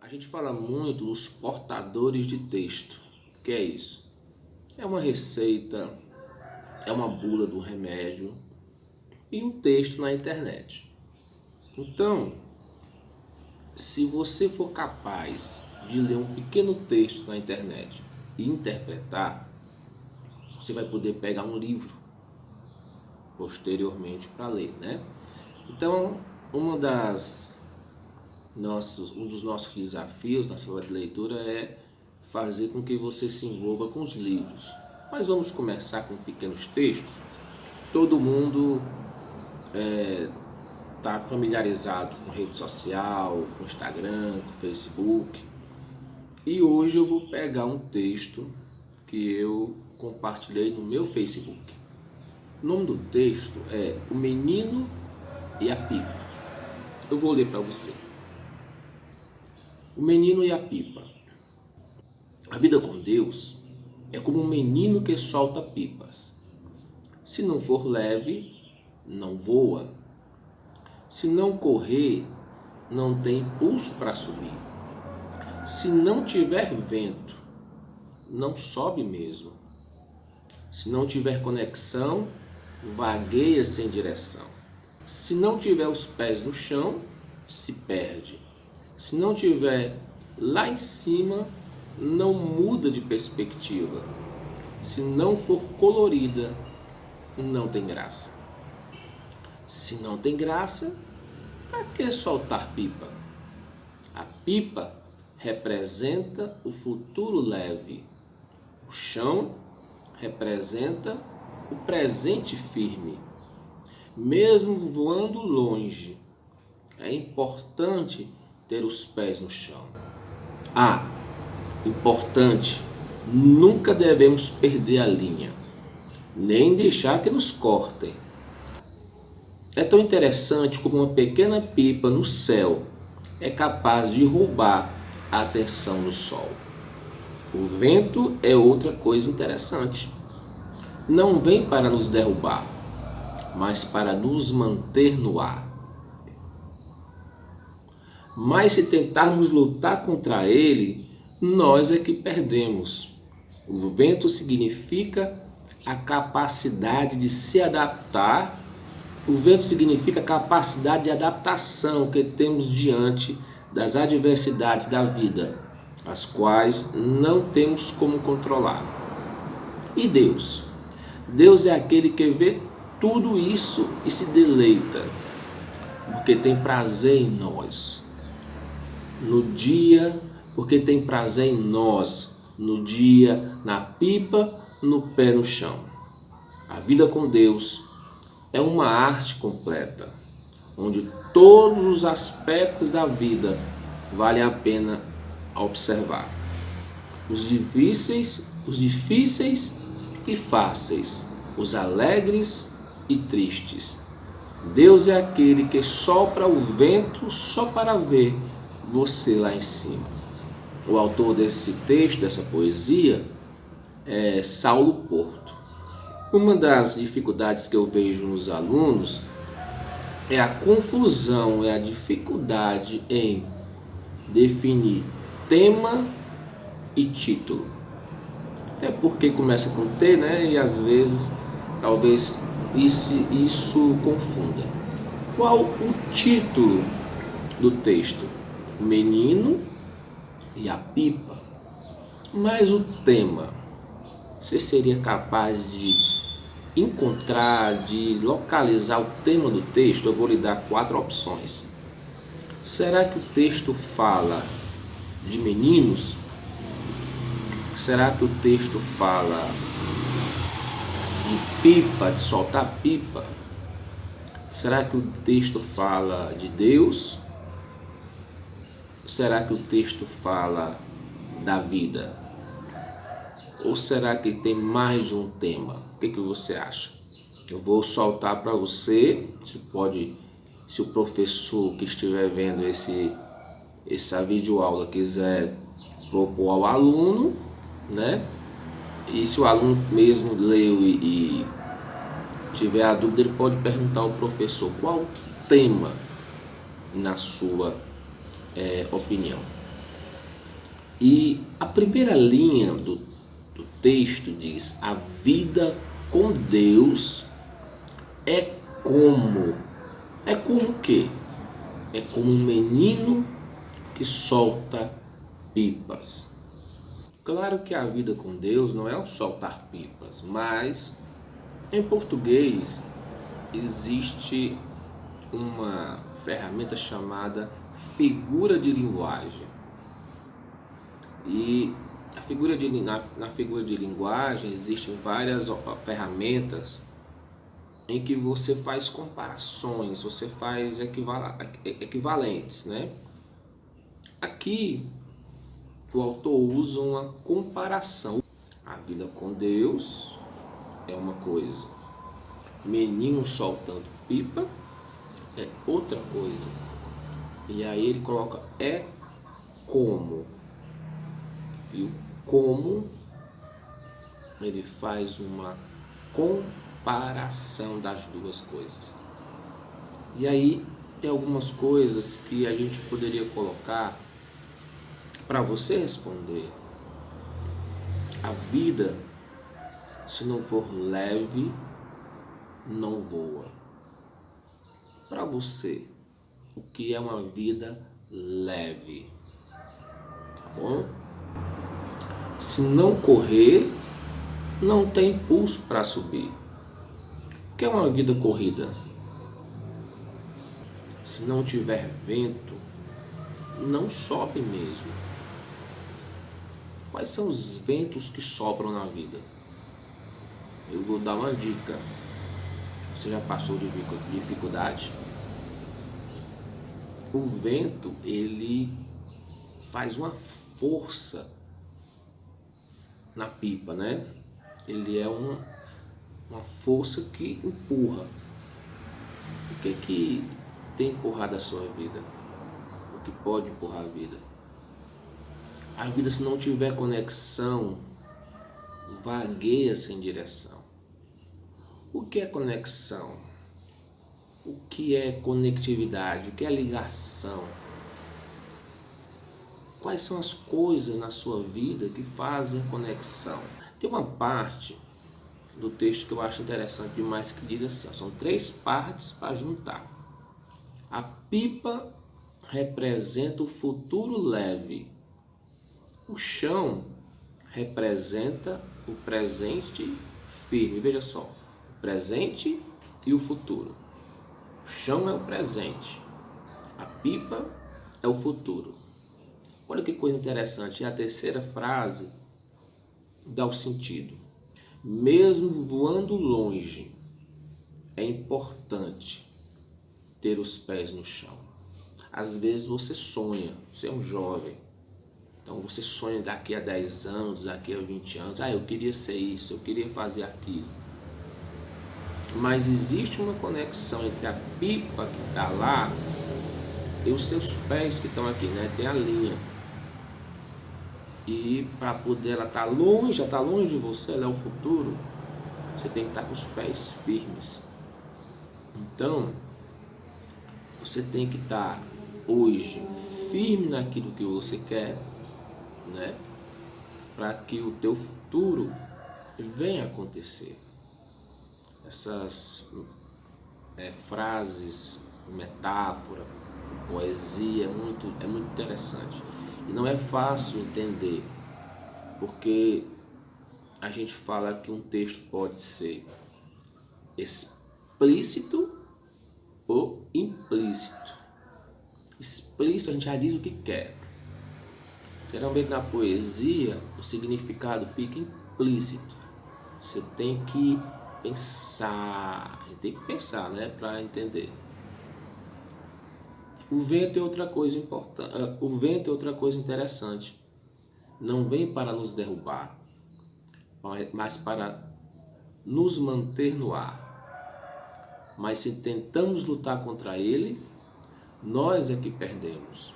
gente fala muito dos portadores de texto. O que é isso? É uma receita, é uma bula do remédio e um texto na internet. Então, se você for capaz de ler um pequeno texto na internet e interpretar, você vai poder pegar um livro posteriormente para ler, né? Então, um dos nossos desafios na sala de leitura é fazer com que você se envolva com os livros. Mas vamos começar com pequenos textos. Todo mundo está familiarizado com rede social, com Instagram, com Facebook. E hoje eu vou pegar um texto que eu compartilhei no meu Facebook. O nome do texto é O Menino e a Pipa. Eu vou ler para você. O menino e a pipa. A vida com Deus é como um menino que solta pipas. Se não for leve, não voa. Se não correr, não tem impulso para subir. Se não tiver vento, não sobe mesmo. Se não tiver conexão, vagueia sem direção. Se não tiver os pés no chão, se perde. Se não tiver lá em cima, não muda de perspectiva. Se não for colorida, não tem graça. Se não tem graça, para que soltar pipa? A pipa representa o futuro leve. O chão representa o presente firme. Mesmo voando longe, é importante ter os pés no chão. Importante, nunca devemos perder a linha, nem deixar que nos cortem. É tão interessante como uma pequena pipa no céu é capaz de roubar a atenção do sol. O vento é outra coisa interessante. Não vem para nos derrubar, mas para nos manter no ar. Mas se tentarmos lutar contra ele, nós é que perdemos. O vento significa a capacidade de se adaptar. O vento significa a capacidade de adaptação que temos diante das adversidades da vida, as quais não temos como controlar. E Deus? Deus é aquele que vê tudo isso e se deleita, porque tem prazer em nós. No dia, porque tem prazer em nós, no dia, na pipa, no pé no chão. A vida com Deus é uma arte completa, onde todos os aspectos da vida valem a pena observar. Os difíceis e fáceis, os alegres e tristes. Deus é aquele que sopra o vento só para ver você lá em cima. O autor desse texto, dessa poesia, é Saulo Porto. Uma das dificuldades que eu vejo nos alunos é a confusão, é a dificuldade em definir tema e título. Até porque começa com T, né? E às vezes, talvez isso confunda. Qual o título do texto? O menino e a pipa. Mas o tema, você seria capaz de encontrar, de localizar o tema do texto? Eu vou lhe dar 4 opções. Será que o texto fala de meninos? Será que o texto fala de pipa, de soltar pipa? Será que o texto fala de Deus? Será que o texto fala da vida? Ou será que tem mais de um tema? O que você acha? Eu vou soltar para você. Se o professor que estiver vendo essa videoaula quiser propor ao aluno, né? E se o aluno mesmo leu e tiver a dúvida, ele pode perguntar ao professor qual o tema na sua opinião. E a primeira linha do texto diz: a vida com Deus é como? É como o quê? É como um menino que solta pipas. Claro que a vida com Deus não é o soltar pipas, mas em português existe uma ferramenta chamada figura de linguagem. E na figura de linguagem existem várias ferramentas em que você faz comparações, você faz equivalentes, né? Aqui o autor usa uma comparação. A vida com Deus é uma coisa, menino soltando pipa é outra coisa. E aí ele coloca é como. E o como ele faz uma comparação das duas coisas. E aí tem algumas coisas que a gente poderia colocar para você responder. A vida, se não for leve, não voa. Para você, o que é uma vida leve? Tá bom? Se não correr, não tem impulso para subir. O que é uma vida corrida? Se não tiver vento, não sobe mesmo. Quais são os ventos que sopram na vida? Eu vou dar uma dica. Você já passou de dificuldade? O vento, ele faz uma força na pipa, né? Ele é uma força que empurra. O que tem empurrado a sua vida? O que pode empurrar a vida? A vida, se não tiver conexão, vagueia sem direção. O que é conexão? O que é conectividade? O que é ligação? Quais são as coisas na sua vida que fazem conexão? Tem uma parte do texto que eu acho interessante demais que diz assim, são 3 partes para juntar. A pipa representa o futuro leve. O chão representa o presente firme. Veja só, o presente e o futuro. O chão é o presente, a pipa é o futuro. Olha que coisa interessante, a terceira frase dá o sentido. Mesmo voando longe, é importante ter os pés no chão. Às vezes você sonha, você é um jovem, então você sonha daqui a 10 anos, daqui a 20 anos, eu queria ser isso, eu queria fazer aquilo. Mas existe uma conexão entre a pipa que está lá e os seus pés que estão aqui, né? Tem a linha. E para poder ela estar longe, já está longe de você, ela é o futuro, você tem que estar com os pés firmes. Então, você tem que estar hoje firme naquilo que você quer, né? Para que o teu futuro venha acontecer. Essas frases, metáfora, poesia é muito interessante. E não é fácil entender, porque a gente fala que um texto pode ser explícito ou implícito. Explícito, a gente já diz o que quer. Geralmente na poesia o significado fica implícito. Você tem que pensar, né, para entender. O vento é outra coisa importante. O vento é outra coisa interessante. Não vem para nos derrubar, mas para nos manter no ar. Mas se tentamos lutar contra ele, nós é que perdemos.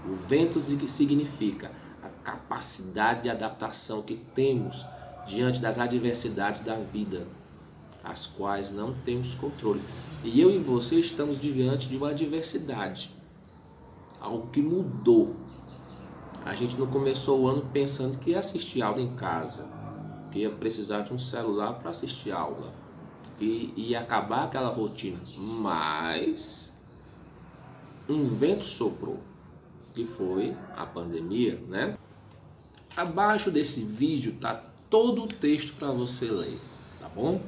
O vento significa a capacidade de adaptação que temos diante das adversidades da vida, as quais não temos controle. E eu e você estamos diante de uma adversidade, algo que mudou. A gente não começou o ano pensando que ia assistir aula em casa, que ia precisar de um celular para assistir aula, que ia acabar aquela rotina. Mas um vento soprou, que foi a pandemia, né? Abaixo desse vídeo tá todo o texto para você ler, tá bom?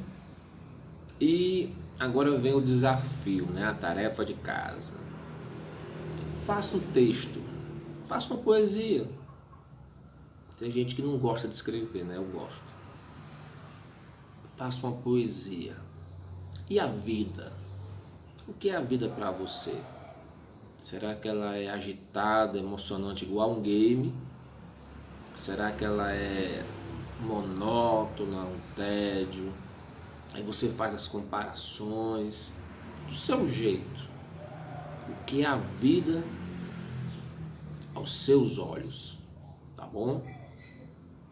E agora vem o desafio, né? A tarefa de casa. Faça um texto, faça uma poesia. Tem gente que não gosta de escrever, né? Eu gosto. Faça uma poesia. E a vida? O que é a vida para você? Será que ela é agitada, emocionante igual um game? Será que ela é monótona, um tédio? Aí você faz as comparações do seu jeito. O que é a vida aos seus olhos? Tá bom?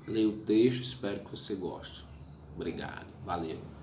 Leia o texto, espero que você goste. Obrigado, valeu.